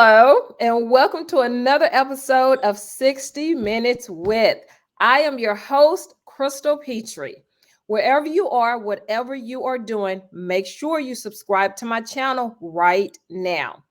Hello, and welcome to another episode of 60 Minutes with. I am your host, Crystal Petrie. Wherever you are, whatever you are doing, make sure you subscribe to my channel right now.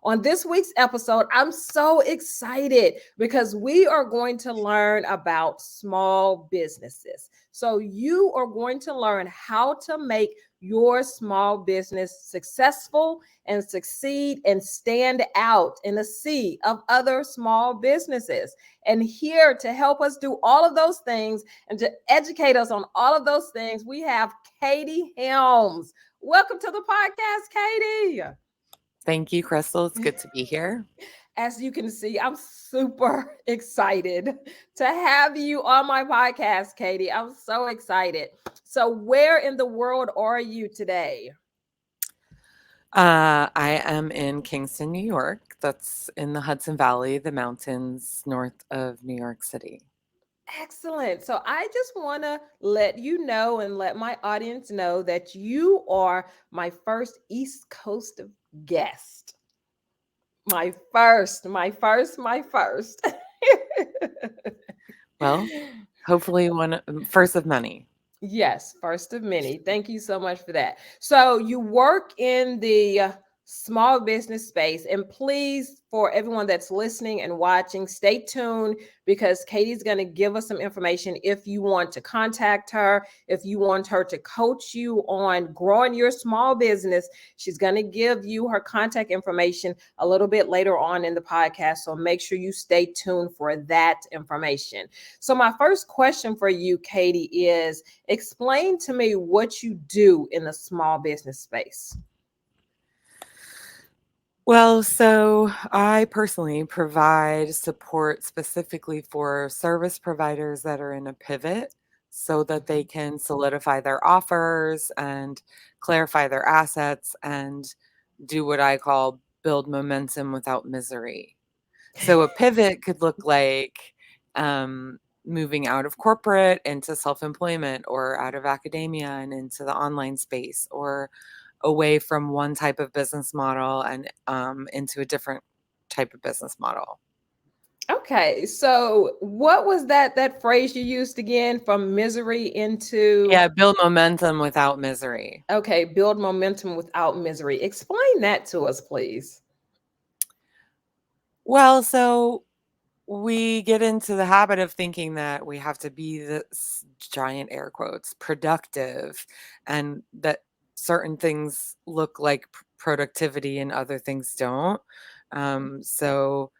On this week's episode, I'm so excited because we are going to learn about small businesses. So, you are going to learn how to make your small business successful and succeed and stand out in a sea of other small businesses. And here to help us do all of those things and to educate us on all of those things, we have Katie Helms. Welcome to the podcast, Katie. Thank you, Crystal. It's good to be here. As you can see, I'm super excited to have you on my podcast, Katie. I'm so excited. So, where in the world are you today? I am in Kingston, New York. That's in the Hudson Valley, the mountains north of New York City. Excellent. So I just want to let you know and let my audience know that you are my first East Coast guest. My first. Well, hopefully one first of many. Yes, first of many. Thank you so much for that. So, you work in the small business space, and please, for everyone that's listening and watching, stay tuned because Katie's going to give us some information if you want to contact her, if you want her to coach you on growing your small business. She's going to give you her contact information a little bit later on in the podcast. So, make sure you stay tuned for that information. So, my first question for you, Katie, is explain to me what you do in the small business space. Well, so I personally provide support specifically for service providers that are in a pivot so that they can solidify their offers and clarify their assets and do what I call build momentum without misery. So a pivot could look like moving out of corporate into self employment or out of academia and into the online space or away from one type of business model and into a different type of business model. Okay, so what was that phrase you used again? From misery into Yeah, build momentum without misery. okay, build momentum without misery. Explain that to us, please. Well, so we get into the habit of thinking that we have to be this giant air quotes productive and that certain things look like productivity and other things don't. So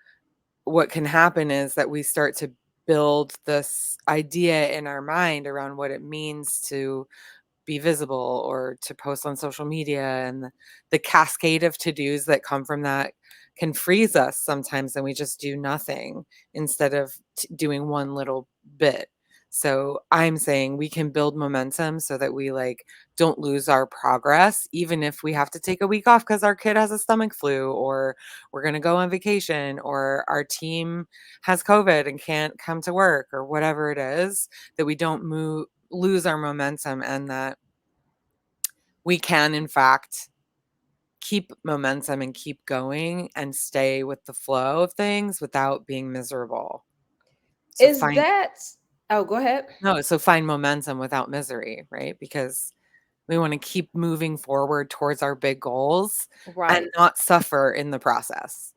what can happen is that we start to build this idea in our mind around what it means to be visible or to post on social media, and the cascade of to-dos that come from that can freeze us sometimes, and we just do nothing instead of doing one little bit. So I'm saying we can build momentum so that we like don't lose our progress even if we have to take a week off because our kid has a stomach flu or we're going to go on vacation or our team has covid and can't come to work or whatever it is, that we don't lose our momentum and that we can in fact keep momentum and keep going and stay with the flow of things without being miserable. So Is find that oh, go ahead. no, so find momentum without misery, right? Because we want to keep moving forward towards our big goals and Right. not suffer in the process.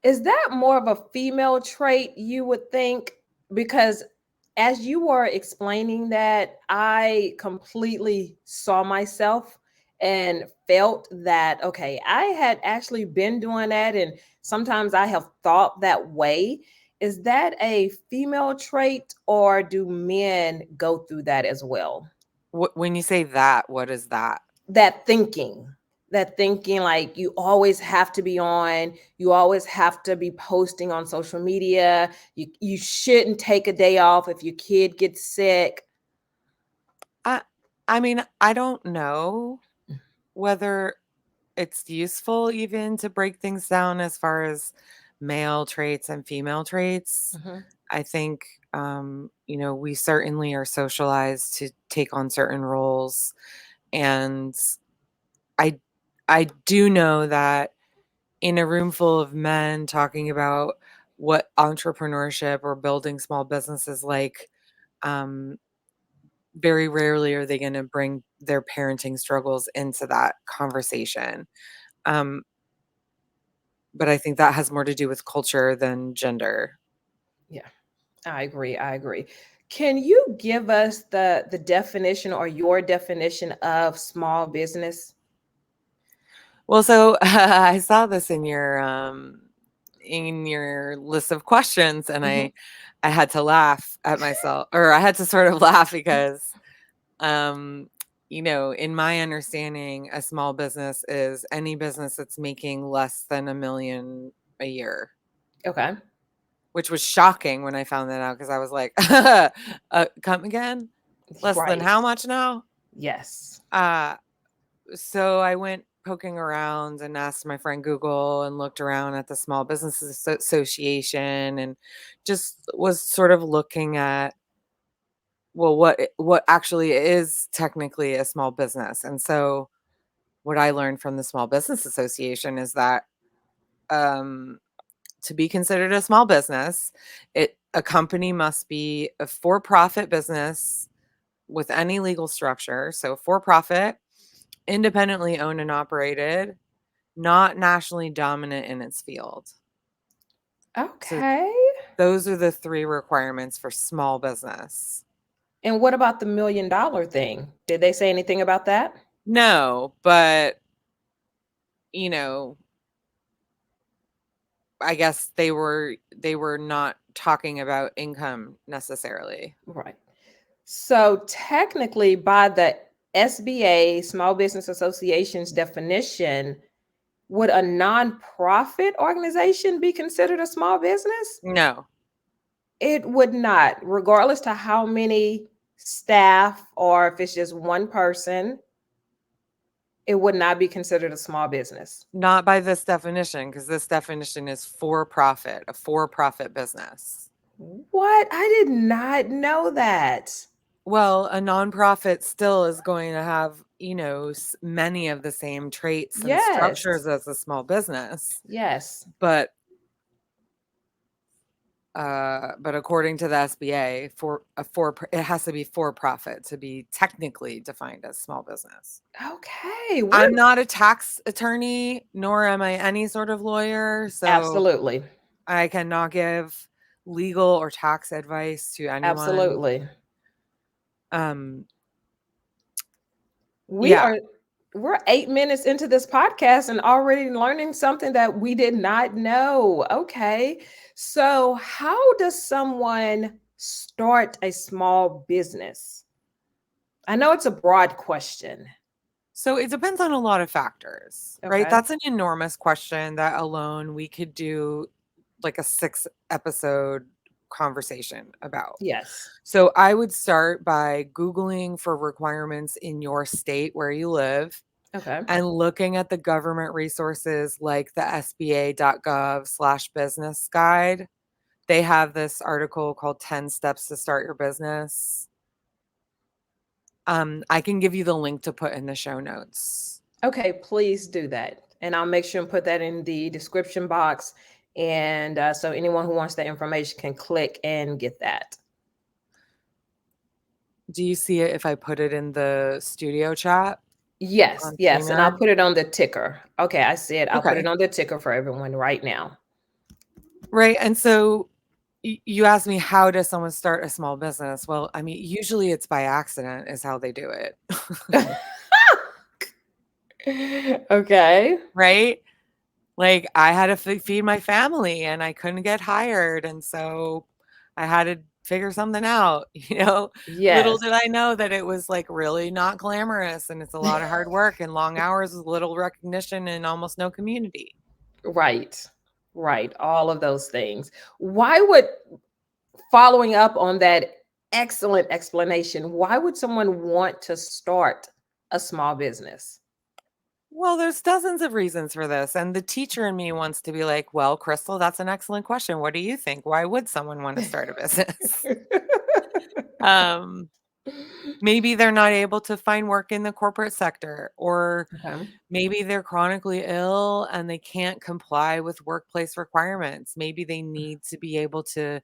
Is that more of a female trait you would think? Because as you were explaining that, I completely saw myself and felt that, okay, I had actually been doing that. And sometimes I have thought that way. Is that a female trait or do men go through that as well? When you say that, what is that? that thinking that thinking like you always have to be on, you always have to be posting on social media, you shouldn't take a day off if your kid gets sick. I I mean, I don't know whether it's useful even to break things down as far as male traits and female traits. Mhm. I think, we certainly are socialized to take on certain roles. And I, I do know that in a room full of men talking about what entrepreneurship or building small business is like, very rarely are they going to bring their parenting struggles into that conversation. Um, but I think that has more to do with culture than gender. Yeah, I agree. I agree. Can you give us the definition or your definition of small business? Well, so I saw this in your list of questions, and Mhm. I had to laugh at myself, or I had to sort of laugh because, um, in my understanding, a small business is any business that's making less than 1 million a year, Okay. which was shocking when I found that out because I was like, come again? Less than Right. how much now? Yes. Uh, so I went poking around and asked my friend Google and looked around at the Small Business Association and just was sort of looking at, well, what actually is technically a small business. And so what I learned from the Small Business Association is that, um, to be considered a small business, a company must be a for-profit business with any legal structure. So for profit, independently owned and operated, not nationally dominant in its field. So Okay. those are the 3 requirements for small business. And what about the $1 million thing? Did they say anything about that? No, but, you know, I guess they were not talking about income necessarily. Right. So technically, by the SBA, Small Business Association's definition, would a nonprofit organization be considered a small business? No, It would not, regardless to how many staff or if it's just one person, it would not be considered a small business. not by this definition, because this definition is for profit, a for-profit business. What? I did not know that. Well, a nonprofit still is going to have, many of the same traits and Yes. structures as a small business, Yes. but but according to the SBA, it has to be for profit to be technically defined as small business. Okay. What? I'm not a tax attorney, nor am I any sort of lawyer, so Absolutely. I cannot give legal or tax advice to anyone. Absolutely. Um, We yeah. are we're 8 minutes into this podcast and already learning something that we did not know. Okay. So, how does someone start a small business? I know it's a broad question. So it depends on a lot of factors, right? Okay. That's an enormous question that alone we could do like a 6 episode conversation about. Yes. So I would start by Googling for requirements in your state where you live Okay. and looking at the government resources like the sba.gov/business guide. They have this article called 10 Steps to Start Your Business. I can give you the link to put in the show notes. Okay, please do that. And I'll make sure and put that in the description box. And so anyone who wants that information can click and get that. Do you see it if I put it in the studio chat Yes, on yes. And I'll StreamYard? put it on the ticker. Okay, I see it. I'll put it Okay. on the ticker for everyone right now. Right. And so you asked me, how does someone start a small business? Well, I mean, usually it's by accident is how they do it. Okay. Right? Like I had to feed my family and I couldn't get hired. And so I had to figure something out, Little Yes. did I know that it was like really not glamorous and it's a lot of hard work and long hours with little recognition and almost no community. Right. Right. All of those things. Why would, following up on that excellent explanation, why would someone want to start a small business? Well, there's dozens of reasons for this. And the teacher in me wants to be like, well, Crystal, that's an excellent question. What do you think? Why would someone want to start a business? Um, Maybe they're not able to find work in the corporate sector, or Okay. maybe they're chronically ill and they can't comply with workplace requirements. Maybe they need to be able to,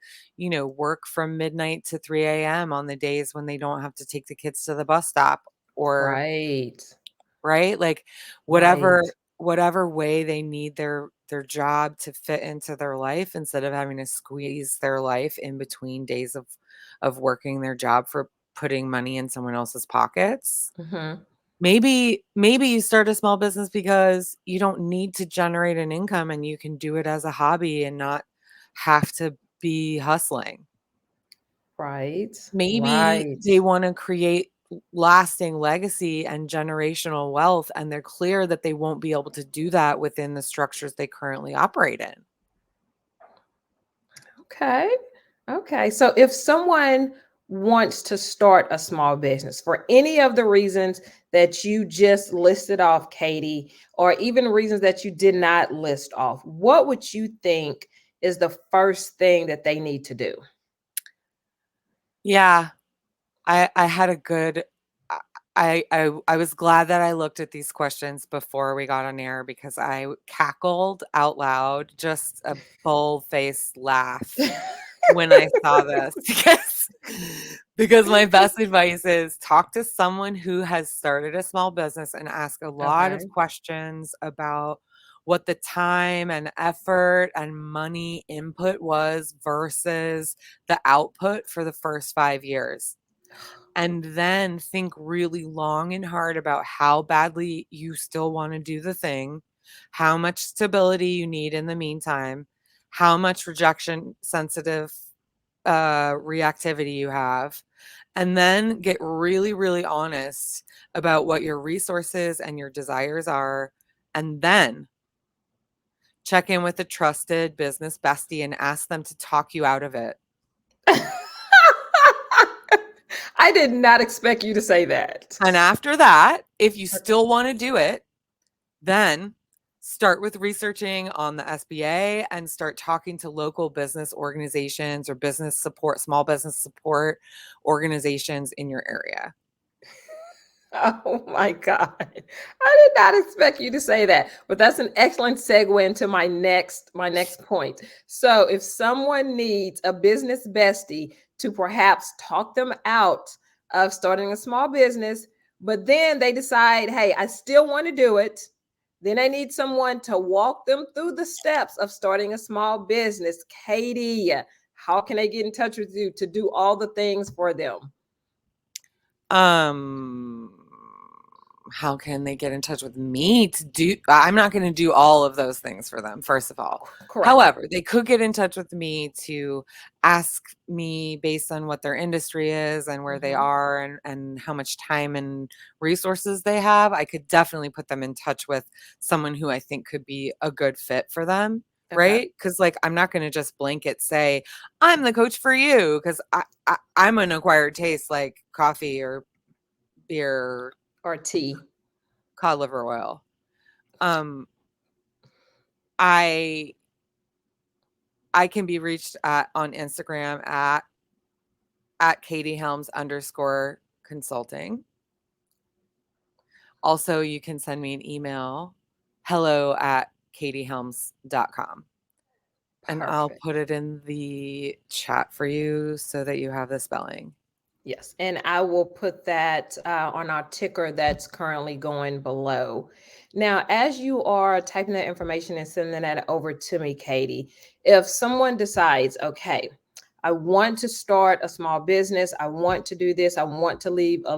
work from midnight to 3 a.m. on the days when they don't have to take the kids to the bus stop, or Right. right? Like Right. whatever way they need their job to fit into their life, instead of having to squeeze their life in between days of working their job for putting money in someone else's pockets. Hmm. Maybe you start a small business because you don't need to generate an income and you can do it as a hobby and not have to be hustling. Right. Maybe Right. they wanna create lasting legacy and generational wealth, and they're clear that they won't be able to do that within the structures they currently operate in. Okay. Okay. So if someone wants to start a small business for any of the reasons that you just listed off, Katie, or even reasons that you did not list off, what would you think is the first thing that they need to do? Yeah, I had a good I was glad that I looked at these questions before we got on air, because I cackled out loud, just a bull-faced laugh when I saw this, because my best advice is talk to someone who has started a small business and ask a lot of Okay. questions about what the time and effort and money input was versus the output for the first 5 years. And then think really long and hard about how badly you still want to do the thing, how much stability you need in the meantime, how much rejection sensitive reactivity you have, and then get really, really honest about what your resources and your desires are. And then check in with a trusted business bestie and ask them to talk you out of it. I did not expect you to say that. And after that, if you still want to do it, then start with researching on the SBA and start talking to local business organizations or small business support organizations in your area. Oh my God. I did not expect you to say that. But that's an excellent segue into my next point. So if someone needs a business bestie to perhaps talk them out of starting a small business, but then they decide, hey, I still want to do it. Then they need someone to walk them through the steps of starting a small business. Katie, how can they get in touch with you to do all the things for them? Um, how can they get in touch with me to do? I'm not going to do all of those things for them, first of all. Correct. However, they could get in touch with me to ask me based on what their industry is and where they Mhm. are, and how much time and resources they have. I could definitely put them in touch with someone who I think could be a good fit for them. Okay. Right. Cause like, I'm not going to just blanket say, I'm the coach for you. Cause I'm an acquired taste like coffee or beer, Or tea. cod liver oil. Um, I I can be reached on Instagram at Katie Helms underscore consulting. Also, you can send me an email, hello at katiehelms.com. And I'll Perfect. put it in the chat for you so that you have the spelling. Yes. And I will put that on our ticker that's currently going below. Now, as you are typing that information and sending that over to me, Katie, if someone decides, okay, I want to start a small business, I want to do this, I want to leave a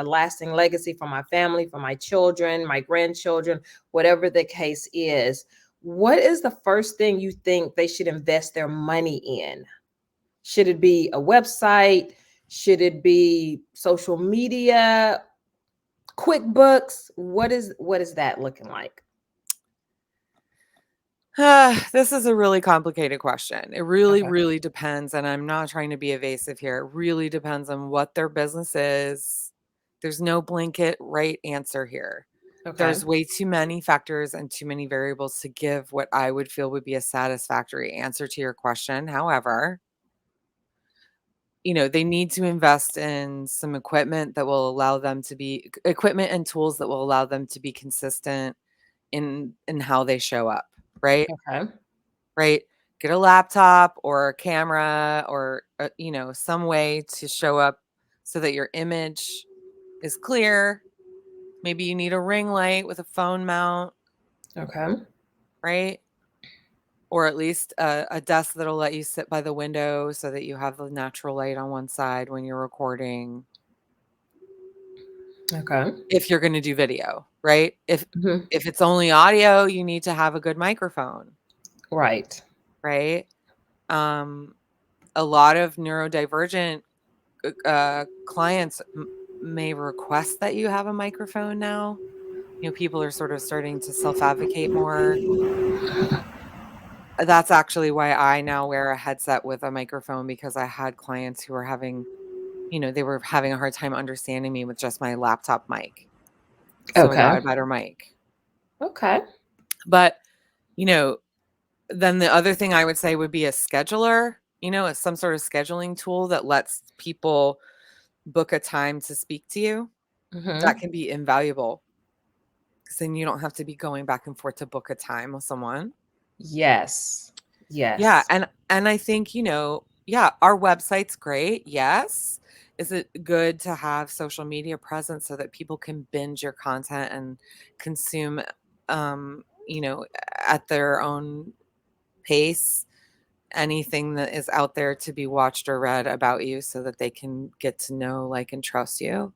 lasting legacy for my family, for my children, my grandchildren, whatever the case is, what is the first thing you think they should invest their money in? Should it be a website? Should it be social media? QuickBooks? What is that looking like? This is a really complicated question. It really, Okay. really depends. And I'm not trying to be evasive here. It really depends on what their business is. There's no blanket right answer here. Okay. There's way too many factors and too many variables to give what I would feel would be a satisfactory answer to your question. However, they need to invest in some equipment that will allow them to be equipment and tools that will allow them to be consistent in how they show up, right? Okay. Right? Get a laptop or a camera or some way to show up so that your image is clear. Maybe you need a ring light with a phone mount, Okay. right? Or at least a desk that'll let you sit by the window so that you have the natural light on one side when you're recording. Okay. If you're going to do video, right? If Mhm. if it's only audio, you need to have a good microphone, Right. right? Um, a lot of neurodivergent clients may request that you have a microphone now. People are sort of starting to self-advocate more. That's actually why I now wear a headset with a microphone, because I had clients who were having, they were having a hard time understanding me with just my laptop mic. So I got Okay. a better mic. Okay. But, you know, then the other thing I would say would be a scheduler, it's some sort of scheduling tool that lets people book a time to speak to you. That Mm-hmm. can be invaluable, because then you don't have to be going back and forth to book a time with someone. Yes. Yeah, Yes. and I think, yeah, our website's great. Yes. Is it good to have social media presence so that people can binge your content and consume at their own pace anything that is out there to be watched or read about you, so that they can get to know, like, and trust you.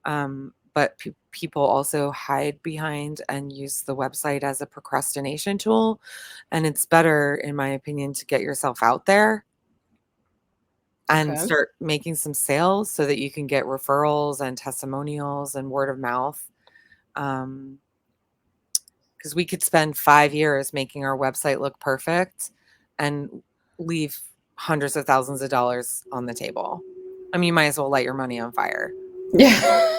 But people also hide behind and use the website as a procrastination tool. And it's better, in my opinion, to get yourself out there and Okay. start making some sales so that you can get referrals and testimonials and word of mouth. Because we could spend 5 years making our website look perfect and leave hundreds of thousands of dollars on the table. I mean, you might as well light your money on fire. Yeah.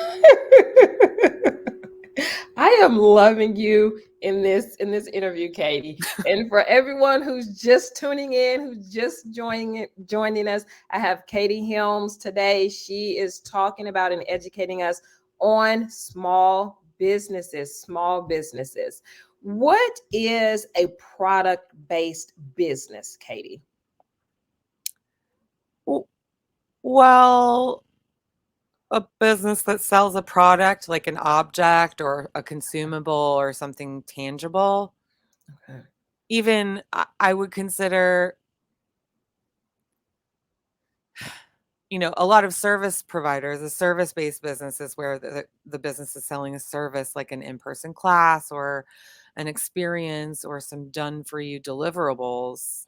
I am loving you in this interview, Katie. And for everyone who's just tuning in, who's just joining us, I have Katie Helms today. She is talking about and educating us on small businesses, small businesses. What is a product-based business, Katie? Well, a business that sells a product, like an object or a consumable or something tangible. Okay. Even I would consider, a lot of service providers, a service-based businesses where the business is selling a service, like an in-person class or an experience or some done-for-you deliverables.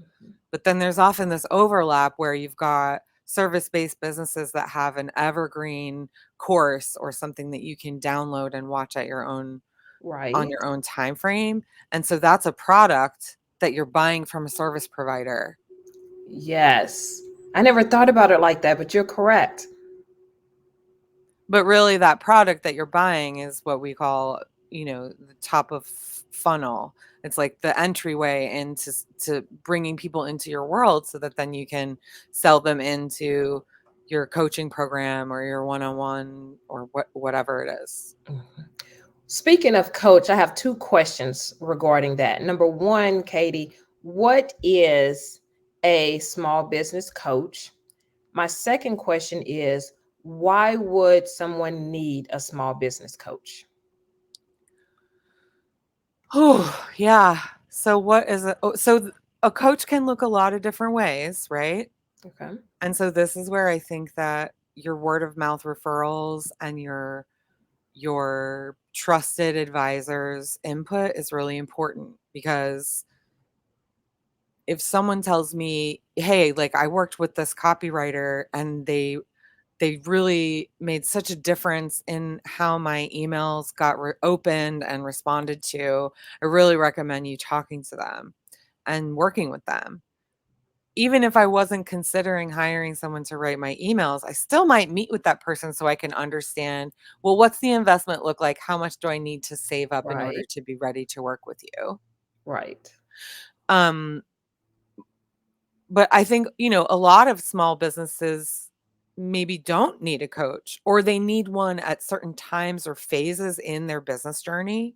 But then there's often this overlap where you've got service-based businesses that have an evergreen course or something that you can download and watch at your own on Right. your own time frame. And so that's a product that you're buying from a service provider. Yes. I never thought about it like that, but you're correct. But really, that product that you're buying is what we call, the top of funnel. It's like the entryway into to bringing people into your world, so that then you can sell them into your coaching program or your one-on-one or whatever it is. Mhm. Speaking of coach, I have two questions regarding that. Number one, Katie, what is a small business coach? My second question is, why would someone need a small business coach? Oh, yeah. So what is a coach can look a lot of different ways, right? Okay. And so this is where I think that your word of mouth referrals and your trusted advisor's input is really important, because if someone tells me, "Hey, like, I worked with this copywriter and they really made such a difference in how my emails got opened and responded to. I really recommend you talking to them and working with them." Even if I wasn't considering hiring someone to write my emails, I still might meet with that person so I can understand, well, what's the investment look like? How much do I need to save up in order Right. to be ready to work with you? Right. Um, But I think, a lot of small businesses maybe don't need a coach, or they need one at certain times or phases in their business journey.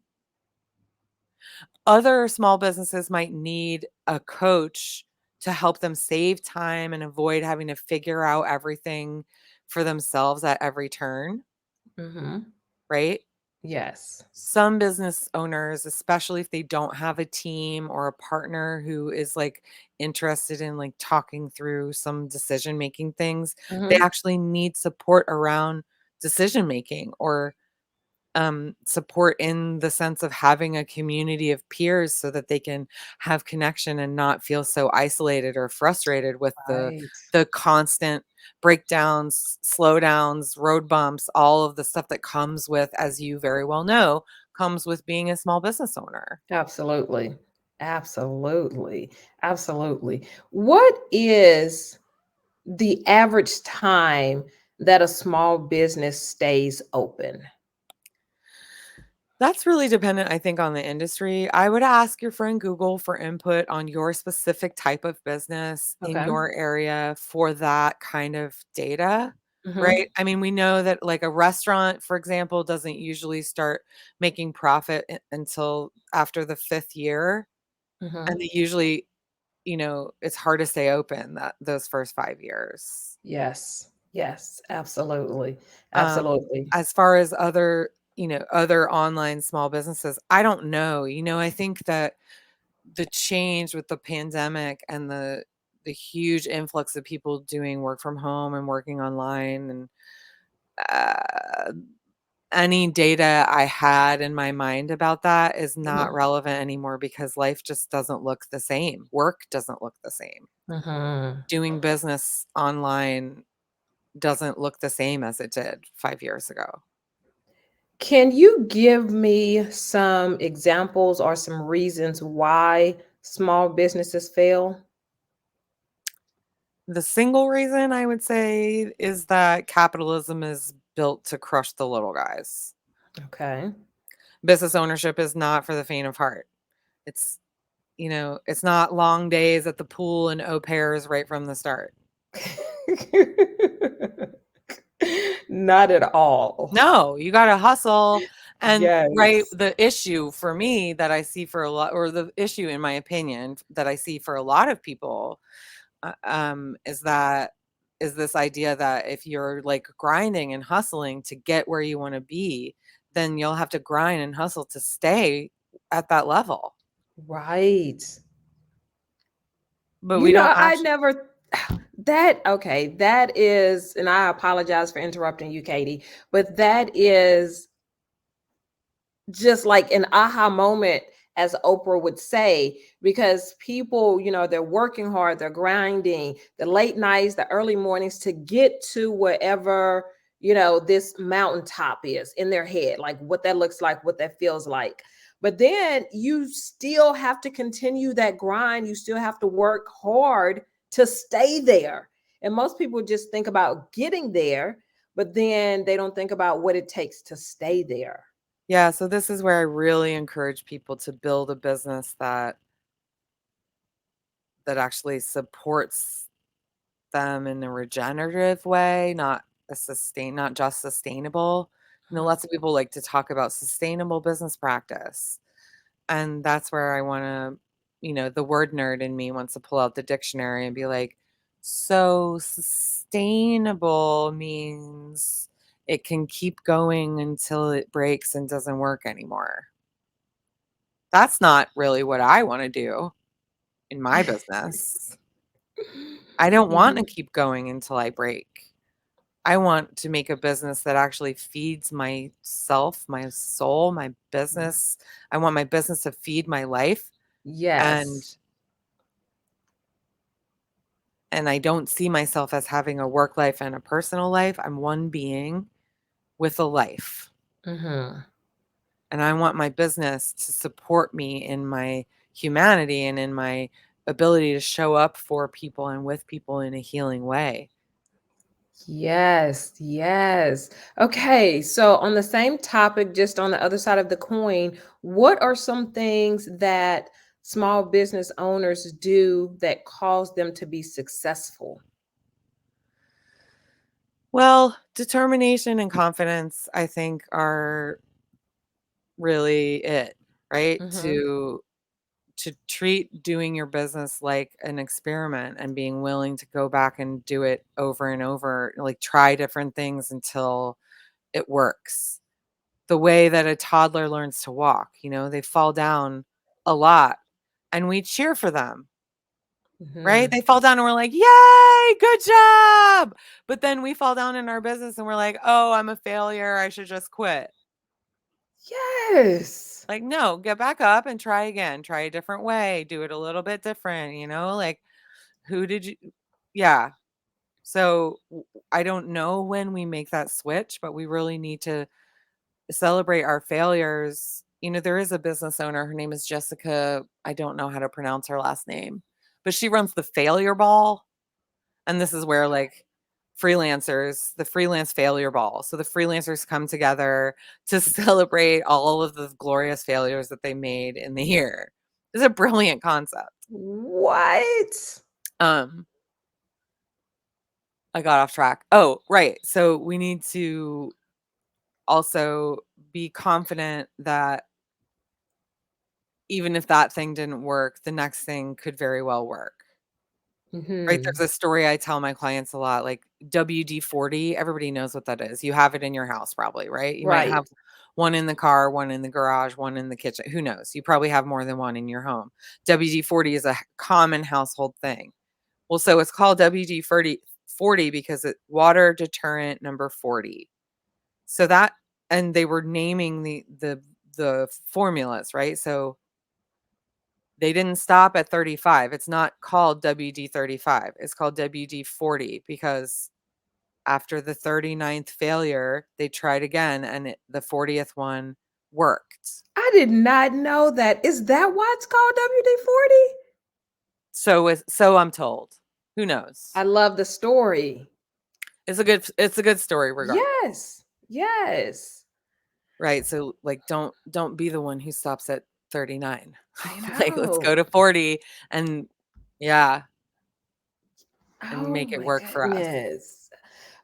Other small businesses might need a coach to help them save time and avoid having to figure out everything for themselves at every turn, Mm-hmm. right? Yes. Some business owners, especially if they don't have a team or a partner who is like interested in like talking through some decision making things, they Mm-hmm. actually need support around decision making, or support in the sense of having a community of peers so that they can have connection and not feel so isolated or frustrated with Right. the constant breakdowns, slowdowns, road bumps, all of the stuff that comes with, as you very well know, comes with being a small business owner. Absolutely. Absolutely. Absolutely. What is the average time that a small business stays open? That's really dependent, I think, on the industry. I would ask your friend Google for input on your specific type of business in Okay. your area for that kind of data, Mm-hmm. right? I mean, we know that like a restaurant, for example, doesn't usually start making profit until after the fifth year. And Mm-hmm. they usually, it's hard to stay open that those first 5 years. Yes. Yes. Absolutely. Um, Absolutely. as far as other online small businesses, I don't know. I think that the change with the pandemic and the huge influx of people doing work from home and working online, and uh, any data I had in my mind about that is not Mm-hmm. relevant anymore because life just doesn't look the same. Work doesn't look the same. Mm-hmm. Doing business online doesn't look the same as it did 5 years ago. Can you give me some examples or some reasons why small businesses fail? The single reason I would say is that capitalism is built to crush the little guys. Okay. Business ownership is not for the faint of heart. It's, it's not long days at the pool and au pairs right from the start. Not at all. No, you got to hustle. And right, Yes. the issue for me that I see for a lot, or the issue in my opinion that I see for a lot of people, is this idea that if you're like grinding and hustling to get where you want to be, then you'll have to grind and hustle to stay at that level. Right. But we don't I actually. never that okay, that is, and I apologize for interrupting you, Katie, but that is just like an aha moment, as Oprah would say, because people, they're working hard, they're grinding, the late nights, the early mornings to get to wherever, this mountaintop is in their head, like what that looks like, what that feels like. But then you still have to continue that grind. You still have to work hard to stay there. And most people just think about getting there, but then they don't think about what it takes to stay there. Yeah, so this is where I really encourage people to build a business that actually supports them in a regenerative way, not just sustainable. Lots of people like to talk about sustainable business practice. And that's where I want to, the word nerd in me wants to pull out the dictionary and be like, so sustainable means it can keep going until it breaks and doesn't work anymore. That's not really what I want to do in my business. I don't want to Mhm. keep going until I break. I want to make a business that actually feeds myself, my soul, my business. I want my business to feed my life, and Yes. I don't see myself as having a work life and a personal life. I'm one being with a life. Mhm. And I want my business to support me in my humanity and in my ability to show up for people and with people in a healing way. Yes, yes. Okay, so on the same topic, just on the other side of the coin, what are some things that small business owners do that cause them to be successful? Well, determination and confidence, I think, are really it, right? Mm-hmm. To treat doing your business like an experiment and being willing to go back and do it over and over, like try different things until it works. The way that a toddler learns to walk, they fall down a lot and we cheer for them, right? Mm-hmm. They fall down and we're like, "Yay, good job." But then we fall down in our business and we're like, "Oh, I'm a failure. I should just quit." Yes. Like, no, get back up and try again. Try a different way. Do it a little bit different, like who did you yeah. So I don't know when we make that switch, but we really need to celebrate our failures. There is a business owner. Her name is Jessica. I don't know how to pronounce her last name, but she runs the Failure Ball. And this is where like the freelance failure ball. So the freelancers come together to celebrate all of the glorious failures that they made in the year. It's a brilliant concept. What? Um, I got off track. Oh, right. So we need to also be confident that even if that thing didn't work, the next thing could very well work. Right, Mm-hmm. there's a story I tell my clients a lot, like WD-40, everybody knows what that is. You have it in your house probably, right? You might Right. have one in the car, one in the garage, one in the kitchen. Who knows? You probably have more than one in your home. WD-40 is a common household thing. Well, so it's called WD-40 because it's water deterrent number 40. So that and they were naming the formulas, right? So they didn't stop at 35. It's not called WD-35. It's called WD-40 because after the 39th failure, they tried again and the 40th one worked. I did not know that. Is that why it's called WD-40? So I'm told. Who knows? I love the story. It's a good story regardless. Yes. Yes. Right? So like don't be the one who stops at 39. I Like let's go know. to 40 and yeah, and Oh make it my work for us. goodness.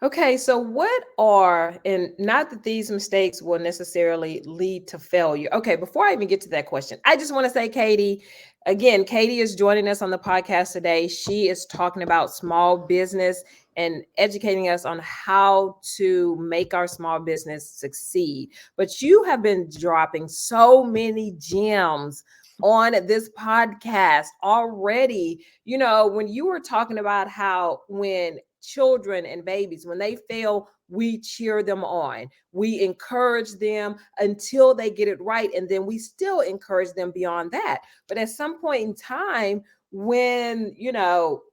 Okay, so what are, and not that these mistakes will necessarily lead to failure. Okay, before I even get to that question, I just want to say, Katie, again, Katie is joining us on the podcast today. She is talking about small business and educating us on how to make our small business succeed. But you have been dropping so many gems on this podcast already. When you were talking about how when children and babies, when they fail, we cheer them on, we encourage them until they get it right, and then we still encourage them beyond that. But at some point in time, when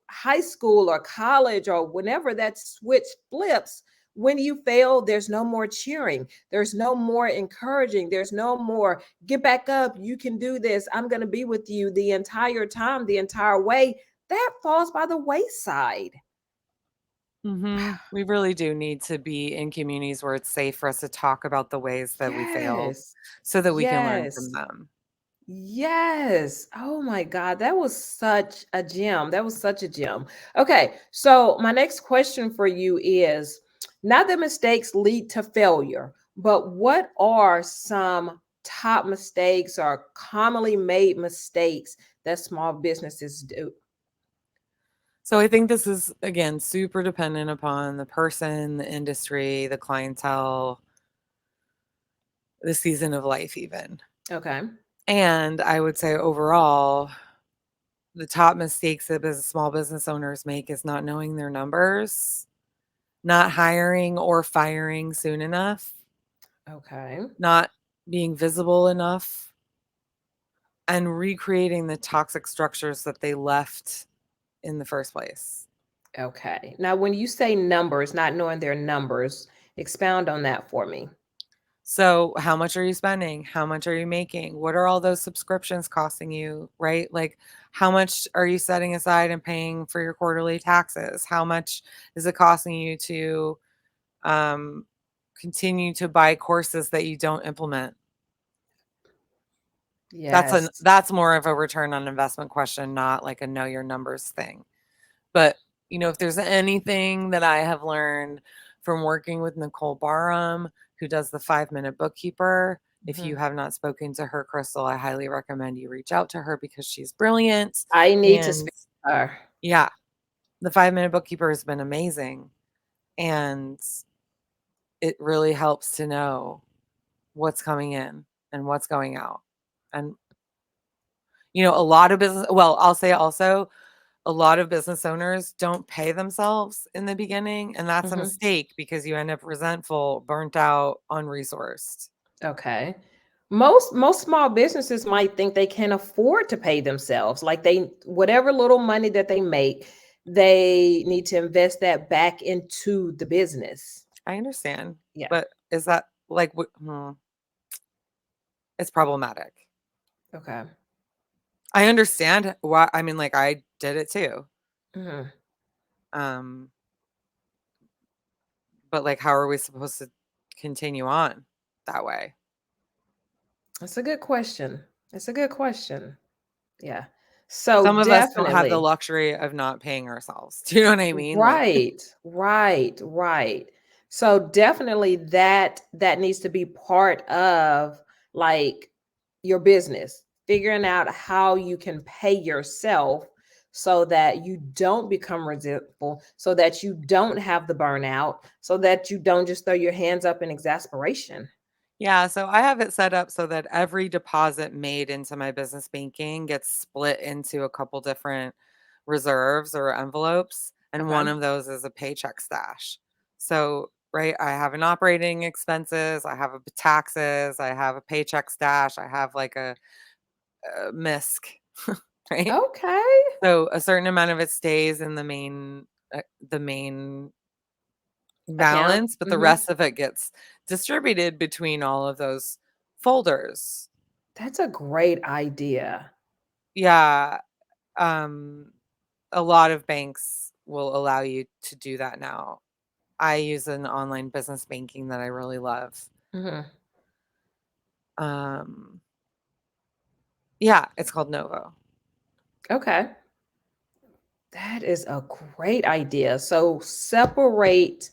high school or college or whenever that switch flips, when you fail, there's no more cheering, there's no more encouraging, there's no more get back up, you can do this, I'm going to be with you the entire time, the entire way. That falls by the wayside. We really do need to be in communities where it's safe for us to talk about the ways that we failed Yes. so that we can learn from Yes. them. Yes. Oh my God. That was such a gem. That was such a gem. Okay. So, my next question for you is, not that mistakes lead to failure, but what are some top mistakes or commonly made mistakes that small businesses do? So I think this is, again, super dependent upon the person, the industry, the clientele, the season of life, even. Okay. And I would say overall, the top mistakes that small business owners make is not knowing their numbers, not hiring or firing soon enough, Okay. not being visible enough, and recreating the toxic structures that they left in the first place. Okay. Now, when you say numbers, not knowing their numbers, expound on that for me. So, how much are you spending? How much are you making? What are all those subscriptions costing you, right? Like, how much are you setting aside and paying for your quarterly taxes? How much is it costing you to um, continue to buy courses that you don't implement? Yes. That's more of a return on investment question, not like a know your numbers thing. But, if there's anything that I have learned from working with Nicole Barham, who does the 5-minute bookkeeper, if you Mhm. have not spoken to her, Crystal, I highly recommend you reach out to her because she's brilliant. I need to And speak to her. yeah, the 5-minute bookkeeper has been amazing. And it really helps to know what's coming in and what's going out. And, a lot of business, well, I'll say also, a lot of business owners don't pay themselves in the beginning, and that's a Mhm. mistake because you end up resentful, burnt out, unresourced. Okay. Most small businesses might think they can afford to pay themselves. Like they whatever little money that they make, they need to invest that back into the business. I understand, Yeah. but is that like it's problematic. Okay. I understand why. I mean, like I did it too. Mhm. Um, but like, how are we supposed to continue on that way? That's a good question. It's a good question. Yeah. So Some of us don't have the definitely. luxury of not paying ourselves. Do you know what I mean? Like, Right, right, right. So definitely that needs to be part of like your business, figuring out how you can pay yourself so that you don't become resentful, so that you don't have the burnout, so that you don't just throw your hands up in exasperation. yeah, so I have it set up so that every deposit made into my business banking gets split into a couple different reserves or envelopes, and one Okay. of those is a paycheck stash. So, right, I have an operating expenses, I have a taxes, I have a paycheck stash, I have like a misc, right? Okay. So a certain amount of it stays in the main Account. balance, but the Hmm. rest of it gets distributed between all of those folders. That's a great idea. Yeah, um, a lot of banks will allow you to do that now. I use an online business banking that I really love. Hmm. Um, yeah, it's called Novo. Okay. That is a great idea. So separate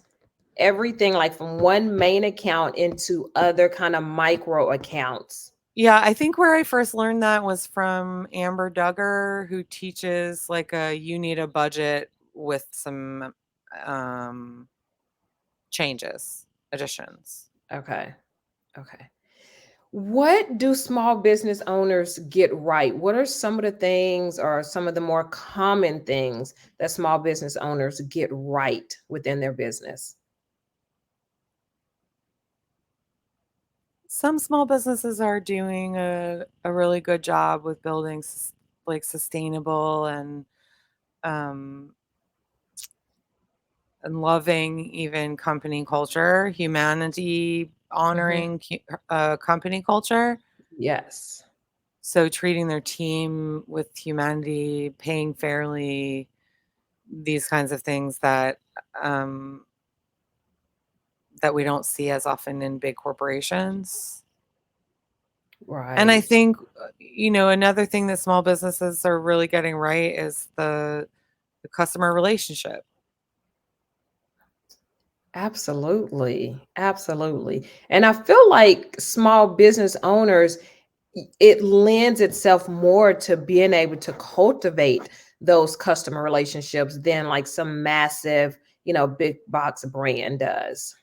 everything like from one main account into other kind of micro accounts. Yeah, I think where I first learned that was from Amber Duggar, who teaches like you need a budget with some um, changes, additions. Okay. Okay. What do small business owners get right? What are some of the things or some of the more common things that small business owners get right within their business? Some small businesses are doing a really good job with building like sustainable um, and loving even company culture, humanity Hmm. honoring company culture. Yes. So treating their team with humanity, paying fairly, these kinds of things um, that we don't see as often in big corporations. And I Right. think, another thing that small businesses are really getting right is the customer relationship. Absolutely. Absolutely. And I feel like small business owners, it lends itself more to being able to cultivate those customer relationships than like some massive, big box brand does.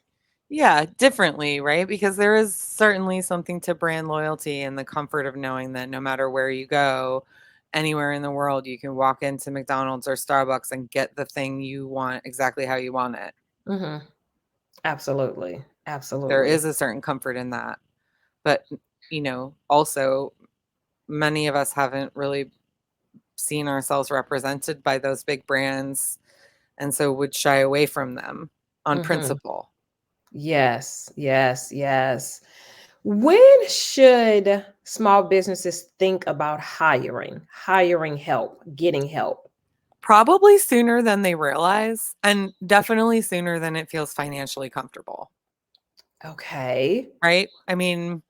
Yeah, differently, right? Because there is certainly something to brand loyalty and the comfort of knowing that no matter where you go, anywhere in the world, you can walk into McDonald's or Starbucks and get the thing you want exactly how you want it. Hmm. Absolutely. There Absolutely. is a certain comfort in that. But, also many of us haven't really seen ourselves represented by those big brands and so would shy away from them on Hmm. principle. Yes. Yes. Yes. When should small businesses think about hiring help, getting help? Probably sooner than they realize, and definitely sooner than it feels financially comfortable, Okay. right? I mean,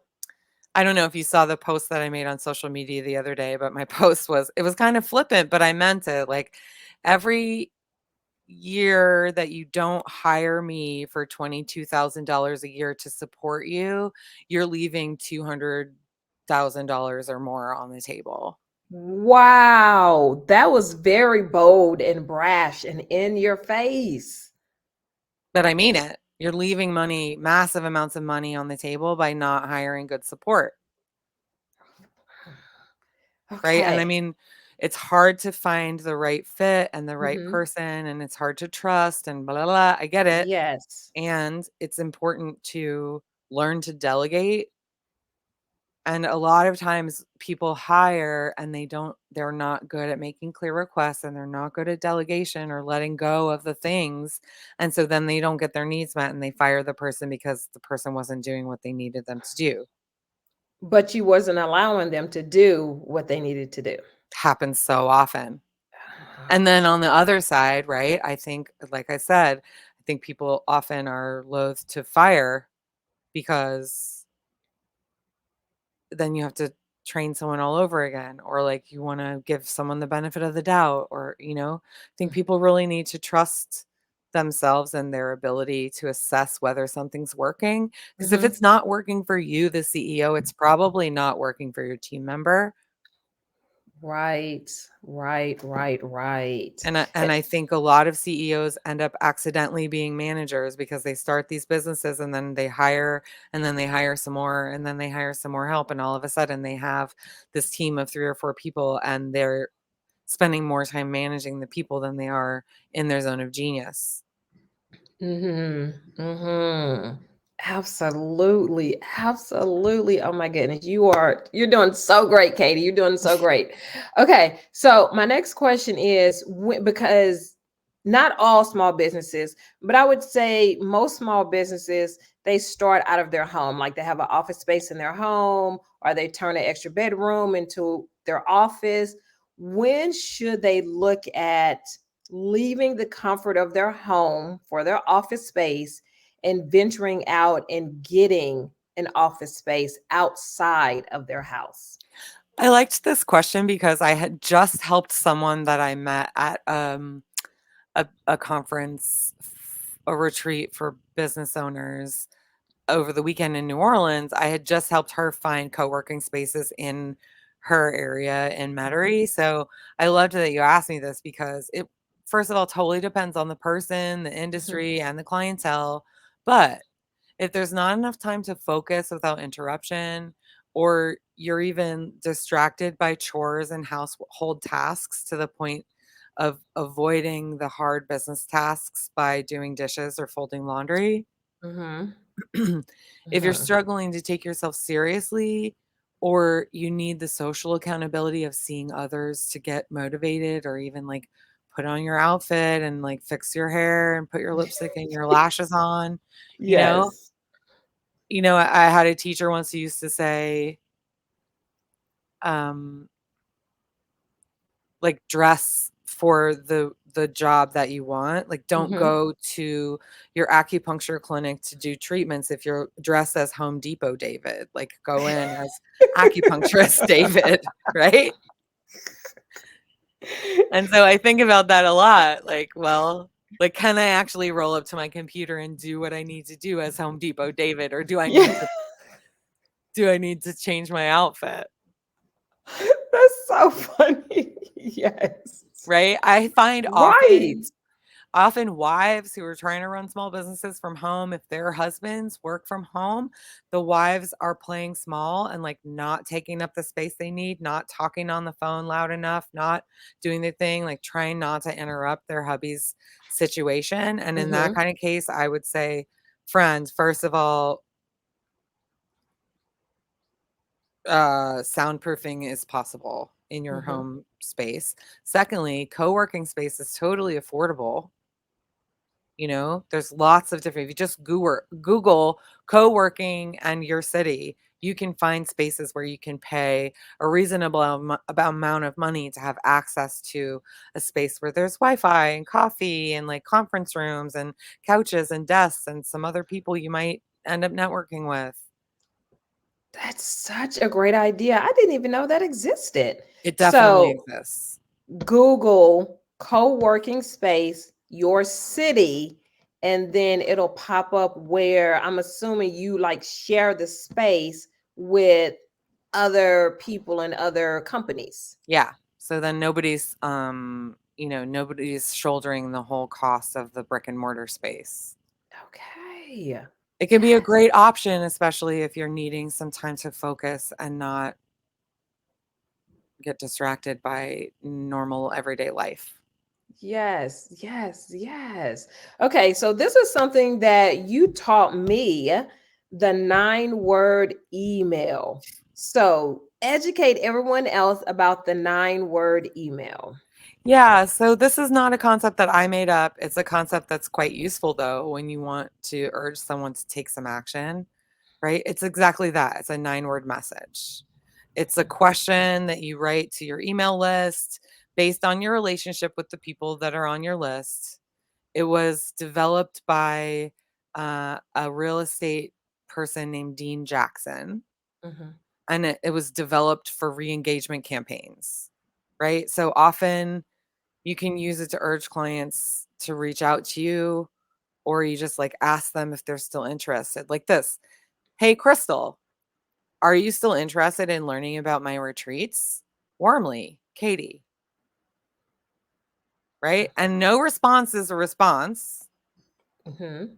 I don't know if you saw the post that I made on social media the other day, but my post was, it was kind of flippant, but I meant it. Like, every year that you don't hire me for $22,000 a year to support you, you're leaving $200,000 or more on the table. Wow, that was very bold and brash and in your face. But I mean it. You're leaving money, massive amounts of money on the table by not hiring good support. Right? And I Okay. mean, it's hard to find the right fit and the right Mm-hmm. person, and it's hard to trust and blah, blah, blah. I get it. Yes. And it's important to learn to delegate. And a lot of times people hire and they're not good at making clear requests, and they're not good at delegation or letting go of the things. And so then they don't get their needs met, and they fire the person because the person wasn't doing what they needed them to do. But you wasn't allowing them to do what they needed to do. Happens so often. And then on the other side, right, I think, like I said, I think people often are loath to fire because then you have to train someone all over again, or like you want to give someone the benefit of the doubt, or, I think people really need to trust themselves and their ability to assess whether something's working. Because if Mm-hmm. it's not working for you, the CEO, it's probably not working for your team member. Right, right. And I think a lot of CEOs end up accidentally being managers because they start these businesses and then they hire, and then they hire some more, and then they hire some more help, and all of a sudden they have this team of 3 or 4 people, and they're spending more time managing the people than they are in their zone of genius. Mm-hmm. Mm-hmm. Absolutely. Oh my goodness. You're doing so great, Katie. You're doing so great. Okay. So my next question is because not all small businesses, but I would say most small businesses, they start out of their home. Like they have an office space in their home, or they turn an extra bedroom into their office. When should they look at leaving the comfort of their home for their office space and venturing out and getting an office space outside of their house? I liked this question because I had just helped someone that I met at a conference, a retreat for business owners over the weekend in New Orleans. I had just helped her find co-working spaces in her area in Metairie. So I loved that you asked me this, because it, first of all, totally depends on the person, the Mhm, industry, and the clientele. But if there's not enough time to focus without interruption, or you're even distracted by chores and household tasks to the point of avoiding the hard business tasks by doing dishes or folding laundry, mhm, if you're mhm. struggling to take yourself seriously, or you need the social accountability of seeing others to get motivated, or even like put on your outfit and like fix your hair and put your lipstick and your lashes on, you know, Yes. I had a teacher once who used to say, um, like, dress for the job that you want. Like, don't Mhm. go to your acupuncture clinic to do treatments if you're dressed as Home Depot David. Like, go in as acupuncturist David, right? And so I think about that a lot. Like, well, like, can I actually roll up to my computer and do what I need to do as Home Depot David, or Yeah. do I need to change my outfit? That's so funny. Yes. Right? I find Right. often wives who are trying to run small businesses from home, if their husbands work from home, the wives are playing small and like not taking up the space they need, not talking on the phone loud enough, not doing the thing, like trying not to interrupt their hubby's situation. And in that Mhm, kind of case, I would say, friends, first of all, soundproofing is possible in your mhm. home space. Secondly, co-working space is totally affordable. There's lots of different, if you just Google co-working and your city, you can find spaces where you can pay a reasonable about amount of money to have access to a space where there's Wi-Fi and coffee and like conference rooms and couches and desks and some other people you might end up networking with. That's such a great idea. I didn't even know that existed. It definitely So exists. Google co-working space, your city, and then it'll pop up where I'm assuming you like share the space with other people and other companies. Yeah. So then nobody's nobody's shouldering the whole cost of the brick and mortar space. Okay. It can be a Yes. great option, especially if you're needing some time to focus and not get distracted by normal everyday life. Yes, yes, yes. Okay, so this is something that you taught me, the 9-word email. So educate everyone else about the 9-word email. Yeah, so this is not a concept that I made up. It's a concept that's quite useful though when you want to urge someone to take some action, right? It's exactly that. It's a 9-word message. It's a question that you write to your email list based on your relationship with the people that are on your list. It was developed by a real estate person named Dean Jackson, Mhm. and it was developed for re-engagement campaigns, right? So often you can use it to urge clients to reach out to you, or you just like ask them if they're still interested. Like this: "Hey, Crystal, are you still interested in learning about my retreats? Warmly, Katie." Right? And no response is a response. Mhm.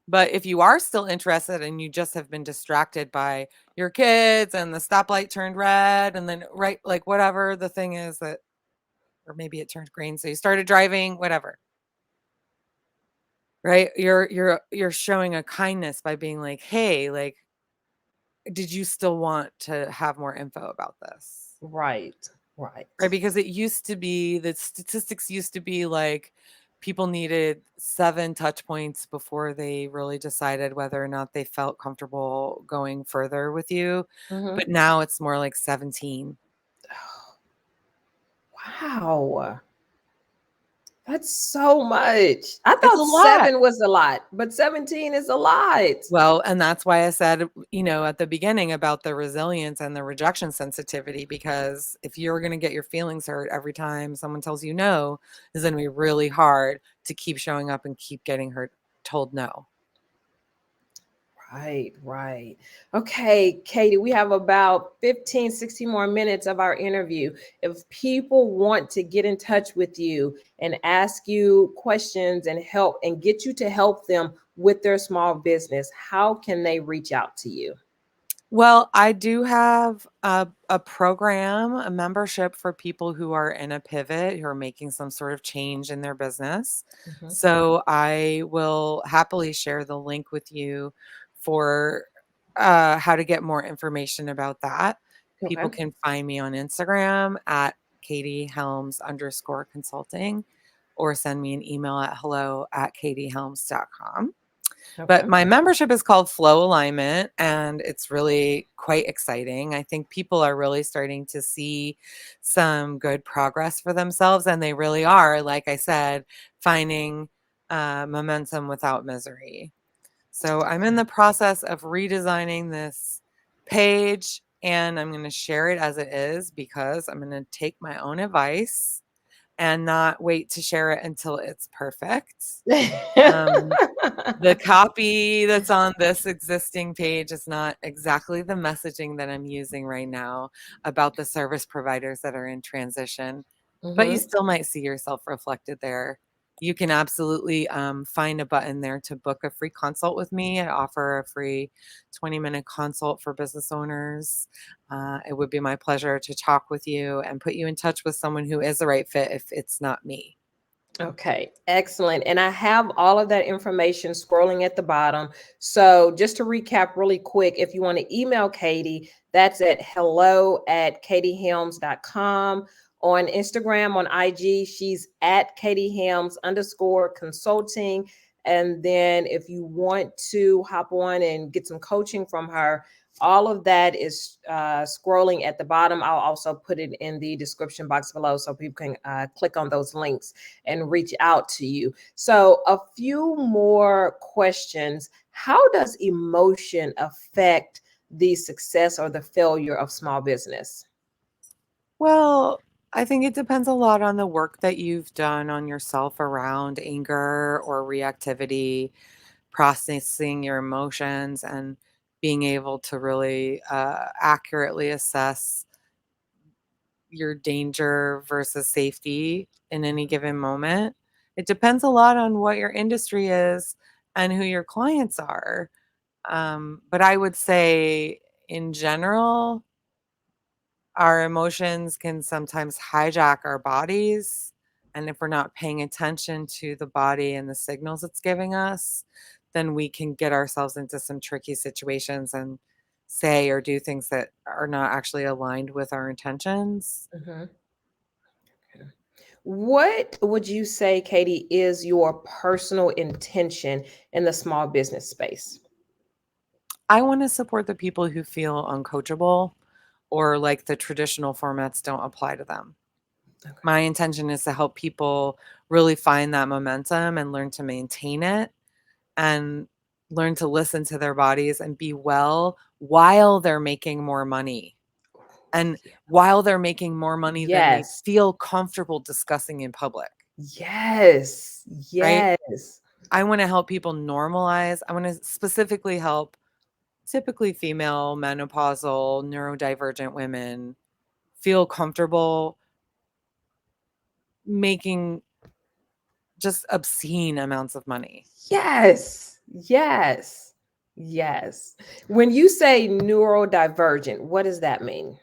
But if you are still interested and you just have been distracted by your kids and the stoplight turned red and then right, like whatever the thing is that, or maybe it turned green, so you started driving, whatever. Right? You're showing a kindness by being like, "Hey, like, did you still want to have more info about this?" Right, right. Right? Because it used to be, the statistics used to be like people needed 7 touch points before they really decided whether or not they felt comfortable going further with you. But Mhm. now it's more like 17. Wow. That's so much. I It's a thought lot. 7 was a lot, but 17 is a lot. Well, and that's why I said, at the beginning about the resilience and the rejection sensitivity, because if you're going to get your feelings hurt every time someone tells you no, it's going to be really hard to keep showing up and keep getting hurt, told no. Right, right. Okay, Katie, we have about 15, 60 more minutes of our interview. If people want to get in touch with you and ask you questions and help and get you to help them with their small business, how can they reach out to you? Well, I do have a program, a membership for people who are in a pivot, who are making some sort of change in their business. Mhm. So I will happily share the link with you for how to get more information about that. People Okay. can find me on Instagram at Katie Helms _consulting, or send me an email at hello@katiehelms.com. But Okay. my membership is called Flow Alignment, and it's really quite exciting. I think people are really starting to see some good progress for themselves, and they really are, like I said, finding momentum without misery. So I'm in the process of redesigning this page, and I'm going to share it as it is because I'm going to take my own advice and not wait to share it until it's perfect. Um, the copy that's on this existing page is not exactly the messaging that I'm using right now about the service providers that are in transition, but you Mhm. still might see yourself reflected there. You can absolutely find a button there to book a free consult with me. I offer a free 20-minute consult for business owners. It would be my pleasure to talk with you and put you in touch with someone who is the right fit if it's not me. Okay, excellent. And I have all of that information scrolling at the bottom. So just to recap really quick, if you want to email Katie, that's at hello@katiehelms.com. On Instagram, on IG, she's at katiehelms _consulting. And then if you want to hop on and get some coaching from her, all of that is scrolling at the bottom. I'll also put it in the description box below so people can click on those links and reach out to you. So, a few more questions. How does emotion affect the success or the failure of small business? Well, I think it depends a lot on the work that you've done on yourself around anger or reactivity, processing your emotions, and being able to really accurately assess your danger versus safety in any given moment. It depends a lot on what your industry is and who your clients are. But I would say, in general, our emotions can sometimes hijack our bodies. And if we're not paying attention to the body and the signals it's giving us, then we can get ourselves into some tricky situations and say or do things that are not actually aligned with our intentions. Mhm. What would you say, Katie, is your personal intention in the small business space? I want to support the people who feel uncoachable or like the traditional formats don't apply to them. Okay. My intention is to help people really find that momentum and learn to maintain it and learn to listen to their bodies and be well while they're making more money. And Yeah. while they're making more money than they Yes. feel comfortable discussing in public, Yes. right? Yes. I want to help people normalize. I want to specifically help typically female, menopausal, neurodivergent women feel comfortable making just obscene amounts of money. Yes. Yes. Yes. When you say neurodivergent, what does that mean?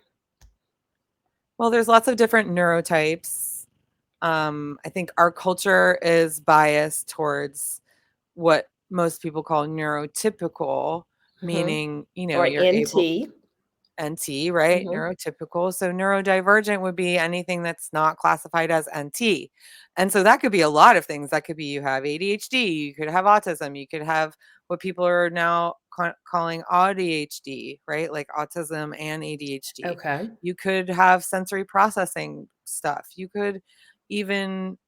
Well, there's lots of different neurotypes. I think our culture is biased towards what most people call neurotypical, Mhm. meaning, Or you're able NT? NT, right? Mhm. Neurotypical. So neurodivergent would be anything that's not classified as NT. And so that could be a lot of things. That could be you have ADHD, you could have autism, you could have what people are now calling ADHD, right? Like autism and ADHD. Okay. You could have sensory processing stuff. You could even,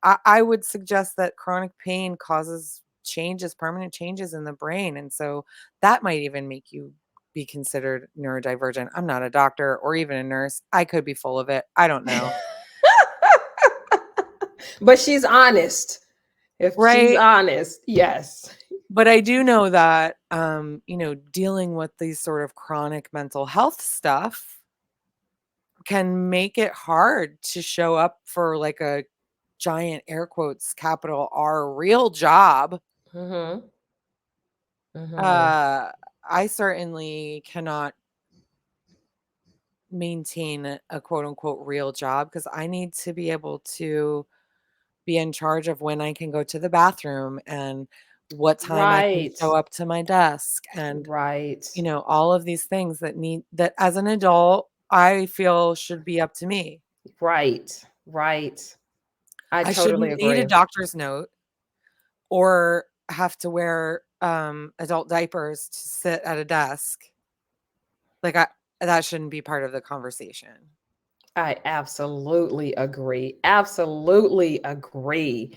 I would suggest that chronic pain causes changes, permanent changes in the brain. And so that might even make you be considered neurodivergent. I'm not a doctor or even a nurse. I could be full of it. I don't know. But she's honest. If she's Right? honest, yes. But I do know that dealing with these sort of chronic mental health stuff can make it hard to show up for like a giant air quotes capital R real job. Mhm. Mhm. Uh I certainly cannot maintain a quote unquote real job because I need to be able to be in charge of when I can go to the bathroom and what time I can Right. show up to my desk and, Right. all of these things that as an adult, I feel should be up to me. Right. Right. I I totally shouldn't need a agree. doctor's note or have to wear, adult diapers to sit at a desk. Like, that shouldn't be part of the conversation. I absolutely agree. Absolutely agree.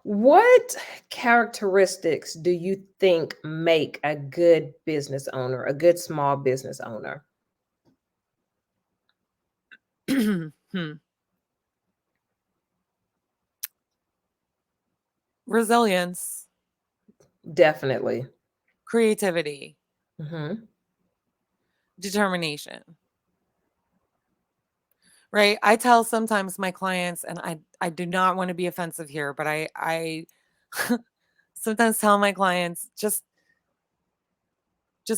What characteristics do you think make a good business owner, a good small business owner? Hmm. Resilience, Definitely. creativity, Mhm. determination. Right? I tell sometimes my clients, and I do not want to be offensive here, but I sometimes tell my clients, just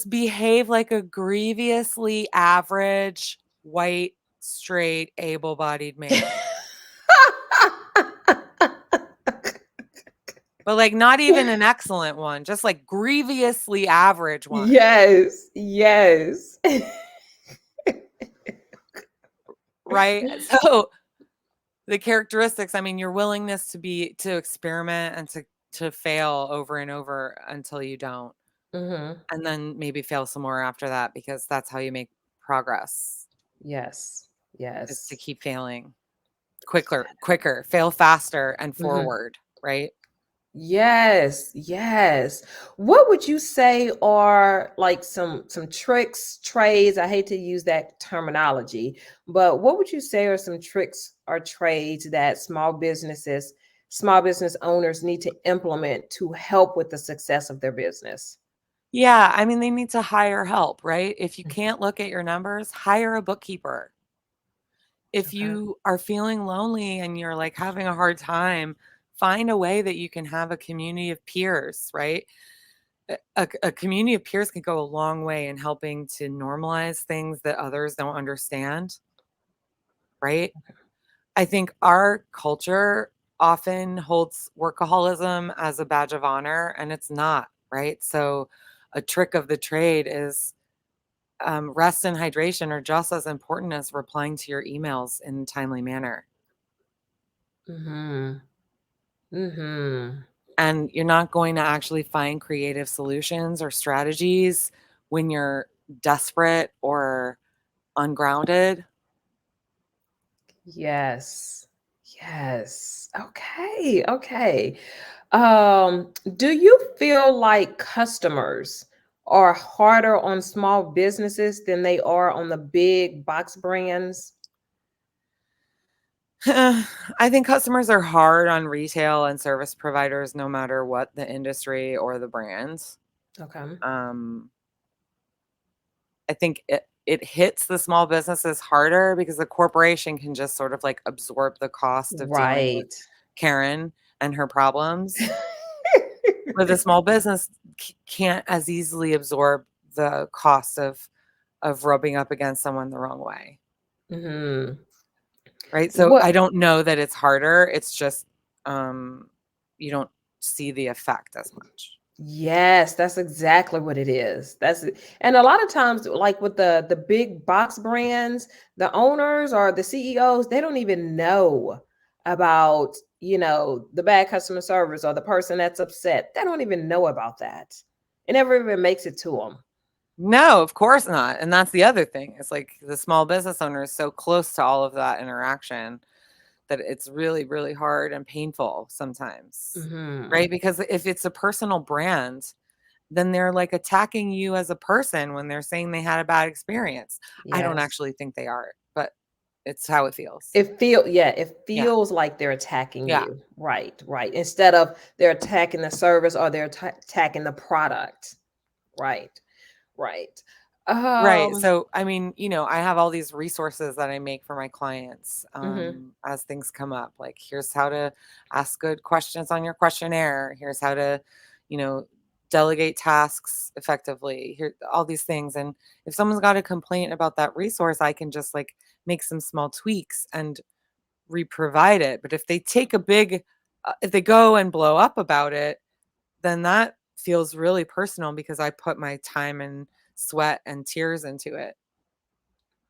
behave like a grievously average, white, straight, able-bodied man. But, like, not even an excellent one, just, like, grievously average one, Yes, yes. right? So, the characteristics, I mean, your willingness to experiment and to fail over and over until you don't. Mhm. And then maybe fail some more after that because that's how you make progress, Yes, is to yes. keep failing quicker, fail faster and Mhm. forward, right? Yes, yes. What would you say are like some tricks, trades? I hate to use that terminology, but what would you say are some tricks or trades that small business owners need to implement to help with the success of their business? Yeah, I mean, they need to hire help, right? If you can't look at your numbers, hire a bookkeeper. If Okay. you are feeling lonely and you're like having a hard time, find a way that you can have a community of peers, right? A community of peers can go a long way in helping to normalize things that others don't understand, right? I think our culture often holds workaholism as a badge of honor, and it's not, right? So, a trick of the trade is rest and hydration are just as important as replying to your emails in a timely manner. Mm-hmm. Mm-hmm. And you're not going to actually find creative solutions or strategies when you're desperate or ungrounded. Yes. Yes. Okay. Okay. Do you feel like customers are harder on small businesses than they are on the big box brands? I think customers are hard on retail and service providers no matter what the industry or the brands. Okay. Um, I think it hits the small businesses harder because the corporation can just sort of like absorb the cost of dealing with Right. Karen and her problems. But the small business can't as easily absorb the cost of rubbing up against someone the wrong way, Hmm. right? So What? I don't know that it's harder. It's just um, you don't see the effect as much. Yes, that's exactly what it is. That's it. And a lot of times, like with the big box brands, the owners or the CEOs, they don't even know about, the bad customer service or the person that's upset. They don't even know about that. It never even makes it to them. No, of course not. And that's the other thing. It's like the small business owner is so close to all of that interaction that it's really, really hard and painful sometimes, Hmm. right? Because if it's a personal brand, then they're like attacking you as a person when they're saying they had a bad experience. I don't Yes. actually think they are, but it's how it feels. It Yeah. feels like they're attacking Yeah. you. Right, right. Instead of they're attacking the service or they're attacking the product. Right. Right. Right. Um, So, I mean, I have all these resources that I make for my clients mhm. as things come up. Like, here's how to ask good questions on your questionnaire. Here's how to, you know, delegate tasks effectively. Here, all these things. And if someone's got a complaint about that resource, I can just like make some small tweaks and re-provide it. But if they take if they go and blow up about it, then that feels really personal because I put my time and sweat and tears into it.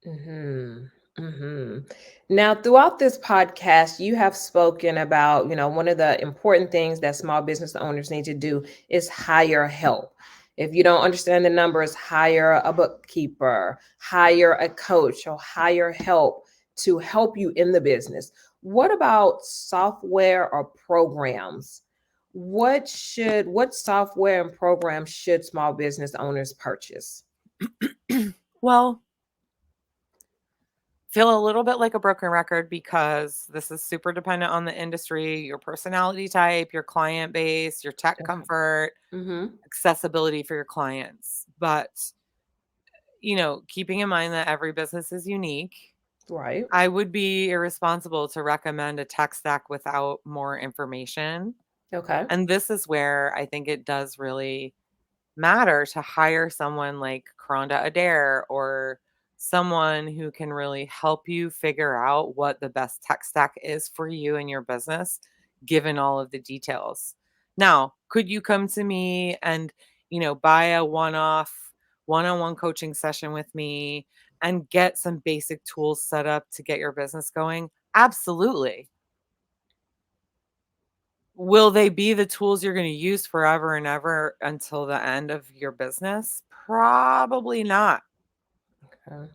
Mhm. Mhm. Now, throughout this podcast, you have spoken about, one of the important things that small business owners need to do is hire help. If you don't understand the numbers, hire a bookkeeper, hire a coach, or hire help to help you in the business. What about software or programs? What software and programs should small business owners purchase? Well, feel a little bit like a broken record because this is super dependent on the industry, your personality type, your client base, your tech Okay. comfort, Mhm. accessibility for your clients. But, keeping in mind that every business is unique, Right. I would be irresponsible to recommend a tech stack without more information. Okay. And this is where I think it does really matter to hire someone like Karonda Adair or someone who can really help you figure out what the best tech stack is for you and your business, given all of the details. Now, could you come to me and, buy a one-on-one coaching session with me and get some basic tools set up to get your business going? Absolutely. Will they be the tools you're gonna use forever and ever until the end of your business? Probably not. Okay.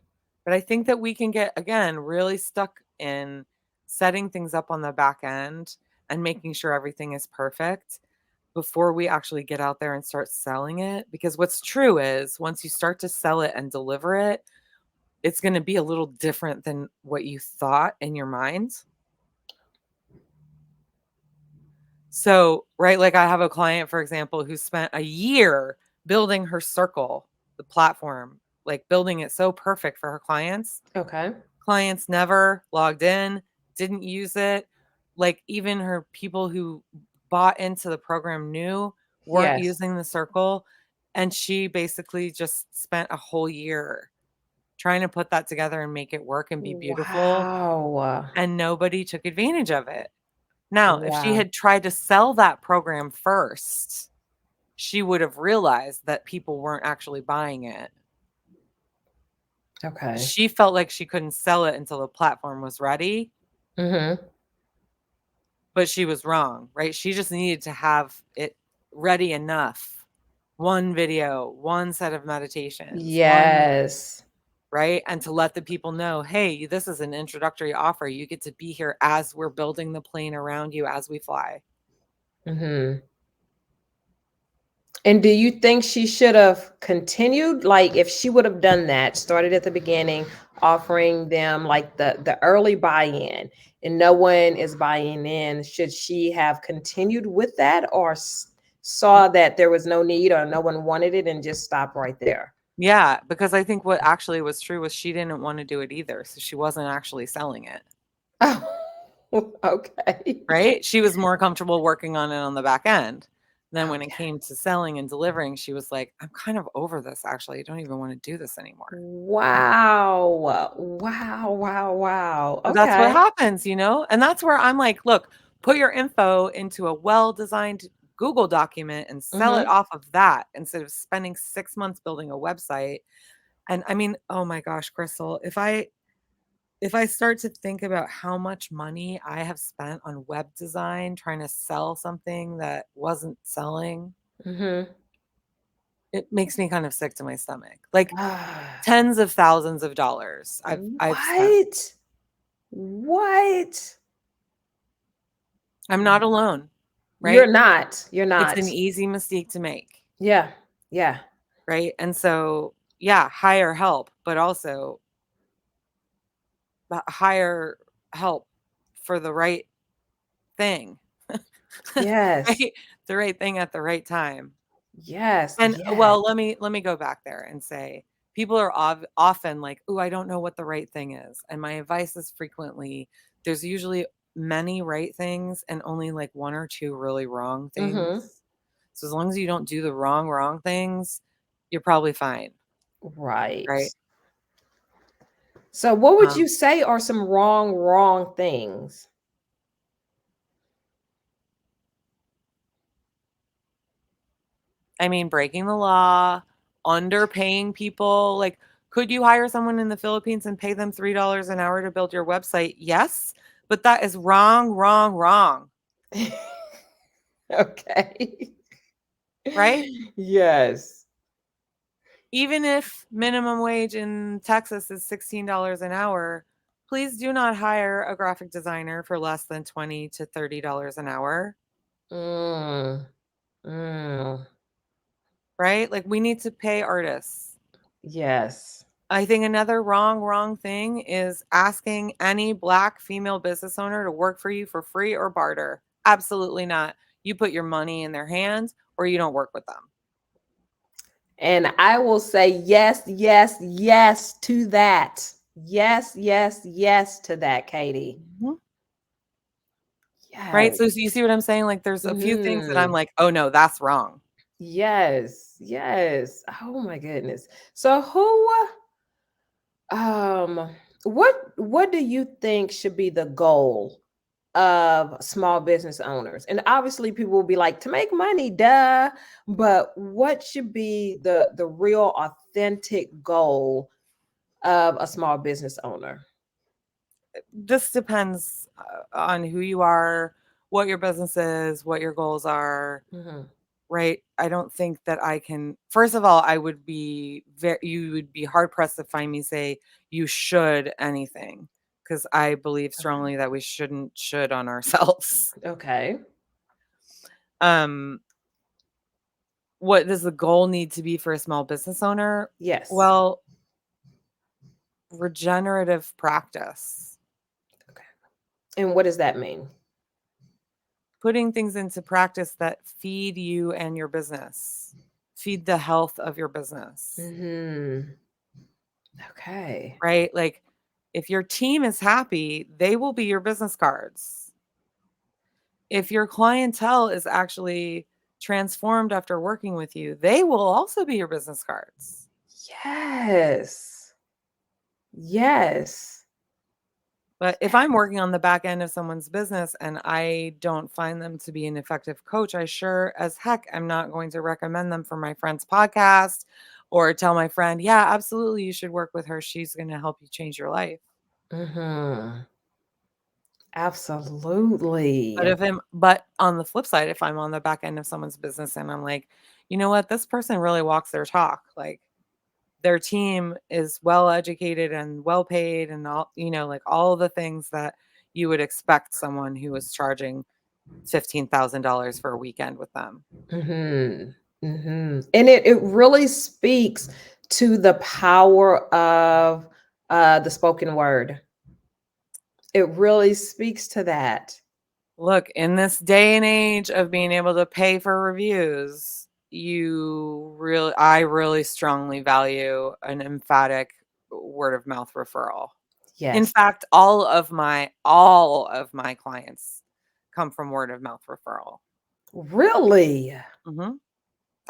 But I think that we can get, again, really stuck in setting things up on the back end and making sure everything is perfect. before we actually get out there and start selling it. Because what's true is once you start to sell it and deliver it, it's going to be a little different than what you thought in your mind. So, right, like I have a client, for example, who spent a year building her circle, the platform, like building it so perfect for her clients. Okay. Clients never logged in, didn't use it. Like even her people who bought into the program new weren't Yes. using the circle. And she basically just spent a whole year trying to put that together and make it work and be beautiful. Wow. And nobody took advantage of it. Now, if she Wow. had tried to sell that program first, she would have realized that people weren't actually buying it. Okay. She felt like she couldn't sell it until the platform was ready, Mm-hmm. but she was wrong, right? She just needed to have it ready enough. One video, one set of meditations, Yes. right? And to let the people know, hey, this is an introductory offer. You get to be here as we're building the plane around you as we fly. Mm-hmm. And do you think she should have continued? Like if she would have done that, started at the beginning, offering them like the early buy-in and no one is buying in, should she have continued with that or saw that there was no need or no one wanted it and just stop right there? Yeah, because I think what actually was true was she didn't want to do it either. So she wasn't actually selling it, Oh, okay. right? She was more comfortable working on it on the back end. Then when it Okay. came to selling and delivering, she was like, I'm kind of over this actually. I don't even want to do this anymore. Wow. Wow. Wow. Wow. But that's what Okay. happens, you know? And that's where I'm like, look, put your info into a well-designed Google document and sell it Mm-hmm. off of that instead of spending 6 months building a website. And I mean, oh my gosh, Crystal, if I start to think about how much money I have spent on web design trying to sell something that wasn't selling, Mm-hmm. it makes me kind of sick to my stomach. Like Ah. tens of thousands of dollars I've spent. What? What? I'm not alone, You're right? not. You're It's not. an easy mistake to make, Yeah. Yeah. right? And so, yeah, hire help, but also hire help for the right thing. Yes. Right? The right thing at the right time. Yes. And Yes. well, let me go back there and say people are often like, "Oh, I don't know what the right thing is." And my advice is frequently there's usually many right things and only like one or two really wrong Mm-hmm. things. So as long as you don't do the wrong things, you're probably fine, Right. right? So what would Um, you say are some wrong things? I mean, breaking the law, underpaying people. Like, could you hire someone in the Philippines and pay them $3 an hour to build your website? Yes, but that is wrong, Okay. right? Yes. Even if minimum wage in Texas is $16 an hour, please do not hire a graphic designer for less than $20 to $30 an hour, Mm. Mm. right? Like, we need to pay artists. Yes. I think another wrong thing is asking any Black female business owner to work for you for free or barter. Absolutely not. You put your money in their hands or you don't work with them. And I will say yes, yes, yes to that. Yes, yes, yes to that, Katie. Mhm. Right? So Yes. you see what I'm saying? Like there's a few things that I'm Hmm. like, "Oh no, that's wrong." Yes. Yes. Oh my goodness. So who um what do you think should be the goal of small business owners? And obviously people will be like to make money, duh, but what should be the real authentic goal of a small business owner? This depends on who you are, what your business is, what your goals are, Mhm. right? I don't think that I can. First of all, I would be very you would be hard pressed to find me say you should anything because I believe Okay. strongly that we shouldn't should on ourselves. Okay. Um what does the goal need to be for a small business owner? Yes. Well, regenerative practice, Okay. And what does that mean? putting things into practice that feed you and your business, feed the health of your business, Okay. right? Like if your team is happy, they will be your business cards. If your clientele is actually transformed after working with you, they will also be your business cards. Yes. Yes. But if I'm working on the back end of someone's business and I don't find them to be an effective coach, I sure as heck am not going to recommend them for my friend's podcast or tell my friend, yeah, absolutely, you should work with her. She's going to help you change your life. Absolutely. But on the flip side, if I'm on the back end of someone's business and I'm like, you know what, this person really walks their talk. Like their team is well educated and well paid and all, like all the things that you would expect someone who was charging $15,000 for a weekend with them. And it really speaks to the power of the spoken word. It really speaks to that. Look, in this day and age of being able to pay for reviews, I really strongly value an emphatic word of mouth referral. In Yes. fact, all of my clients come from word of mouth referral. Really? Mhm.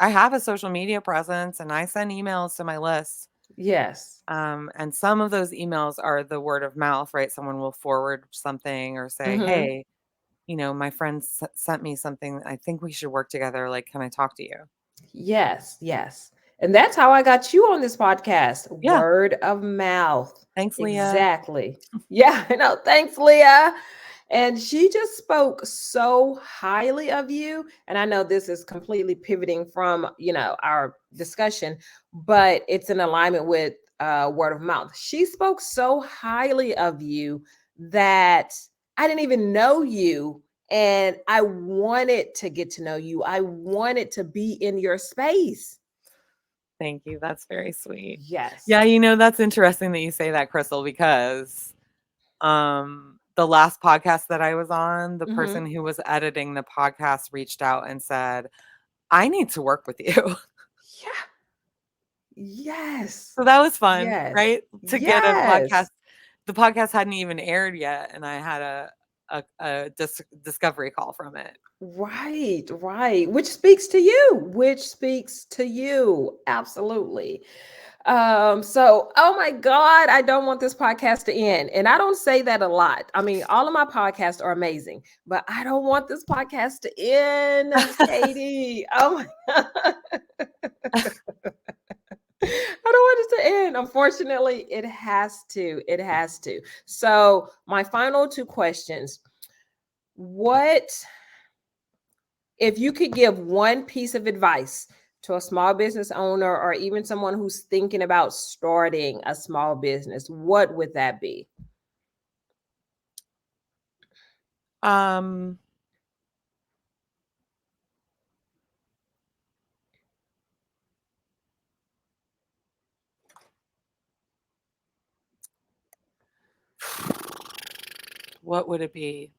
I have a social media presence and I send emails to my list. Yes. And some of those emails are the word of mouth, right? Someone will forward something or say, Hmm. hey, my friend sent me something. I think we should work together. Like, can I talk to you? Yes. Yes. And that's how I got you on this podcast. Yeah. Word of mouth. Thanks, Leah. Exactly. Yeah. No, thanks, Leah. And she just spoke so highly of you. And I know this is completely pivoting from, our discussion, but it's in alignment with word of mouth. She spoke so highly of you that I didn't even know you. And I wanted to get to know you. I wanted to be in your space. Thank you. That's very sweet. Yes. Yeah, that's interesting that you say that, Crystal, because the last podcast that I was on, the person Hmm. who was editing the podcast reached out and said, I need to work with you. Yeah. Yes. So that was fun, Yes. right? To get a podcast. Yes. The podcast hadn't even aired yet, and I had a discovery call from it. Right, right. Which speaks to you, which speaks to you. Absolutely. So oh my God, I don't want this podcast to end. And I don't say that a lot. I mean, all of my podcasts are amazing, but I don't want this podcast to end, Katie. Oh my God. I don't want it to end. Unfortunately, it has to. It has to. So, my final two questions. What if you could give one piece of advice to a small business owner or even someone who's thinking about starting a small business, what would that be? Um, what would it be?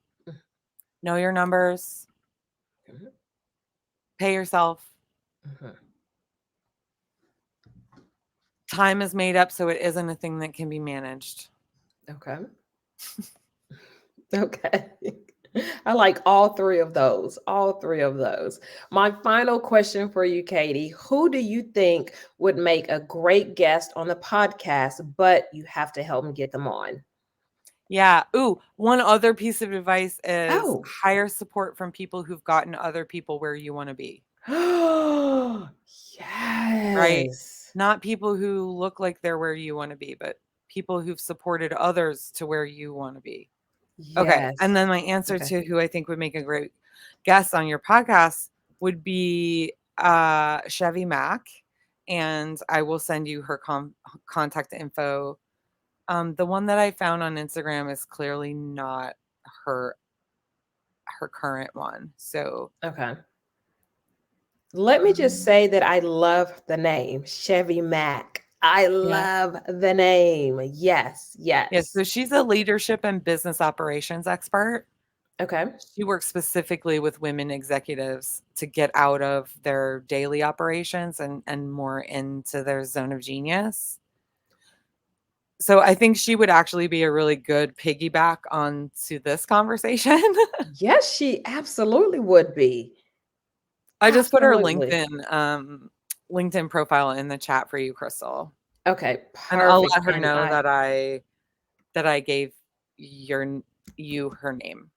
Know your numbers, Mhm, pay yourself. mhm. Time is made up, so it isn't a thing that can be managed. Okay. Okay. I like all three of those. All three of those. My final question for you, Katie. Who do you think would make a great guest on the podcast, but you have to help me get them on? Yeah. Ooh, one other piece of advice is Oh. hire support from people who've gotten other people where you want to be, right? Yes. Not people who look like they're where you want to be, but people who've supported others to where you want to be. Okay. And Yes. then my answer Okay. to who I think would make a great guest on your podcast would be Chevy Mack. And I will send you her contact info. The one that I found on Instagram is clearly not her her current one. So Okay. Let me just say that I love the name Chevy Mac. I Yeah. love the name. Yes, Yeah, yes. so she's a leadership and business operations expert. Okay. She works specifically with women executives to get out of their daily operations and more into their zone of genius. So I think she would actually be a really good piggyback onto this conversation. Yes, she absolutely would be. I just put her Absolutely. LinkedIn profile in the chat for you, Crystal, Okay, and I'll perfect. let her And know I that I gave you her name.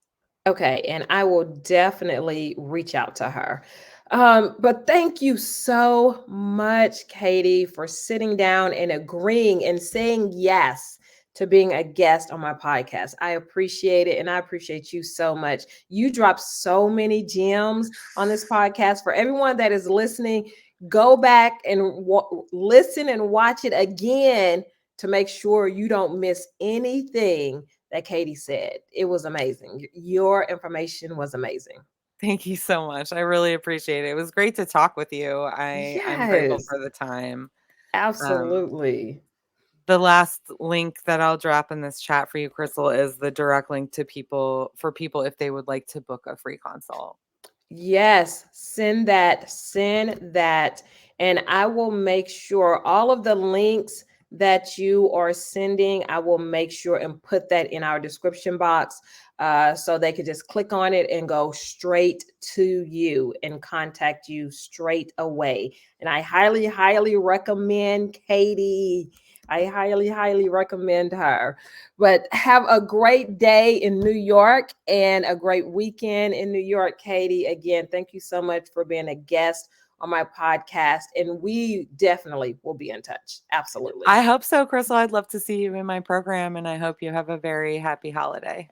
Okay, and I will definitely reach out to her. But thank you so much, Katie, for sitting down and agreeing and saying yes to being a guest on my podcast. I appreciate it, and I appreciate you so much. You dropped so many gems on this podcast. For everyone that is listening, go back and listen and watch it again to make sure you don't miss anything that Katie said. It was amazing. Your information was amazing. Thank you so much. I really appreciate it. It was great to talk with you. I'm grateful Yes, for the time. Um, absolutely. the last link that I'll drop in this chat for you, Crystal, is the direct link to people if they would like to book a free consult. Yes, send that, send that. And I will make sure all of the links that you are sending, I will make sure and put that in our description box so they could just click on it and go straight to you and contact you straight away. And I highly, highly recommend Katie. I highly, highly recommend her. But have a great day in New York and a great weekend in New York, Katie. Again, thank you so much for being a guest on my podcast. And we definitely will be in touch. Absolutely. I hope so, Crystal. I'd love to see you in my program, and I hope you have a very happy holiday.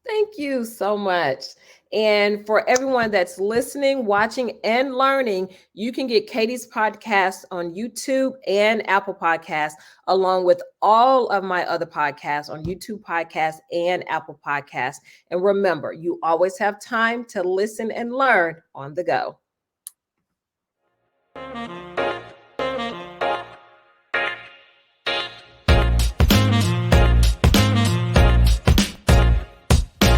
Thank you so much. And for everyone that's listening, watching, and learning, you can get Katie's podcast on YouTube and Apple Podcasts, along with all of my other podcasts on YouTube Podcasts and Apple Podcasts. And remember, you always have time to listen and learn on the go.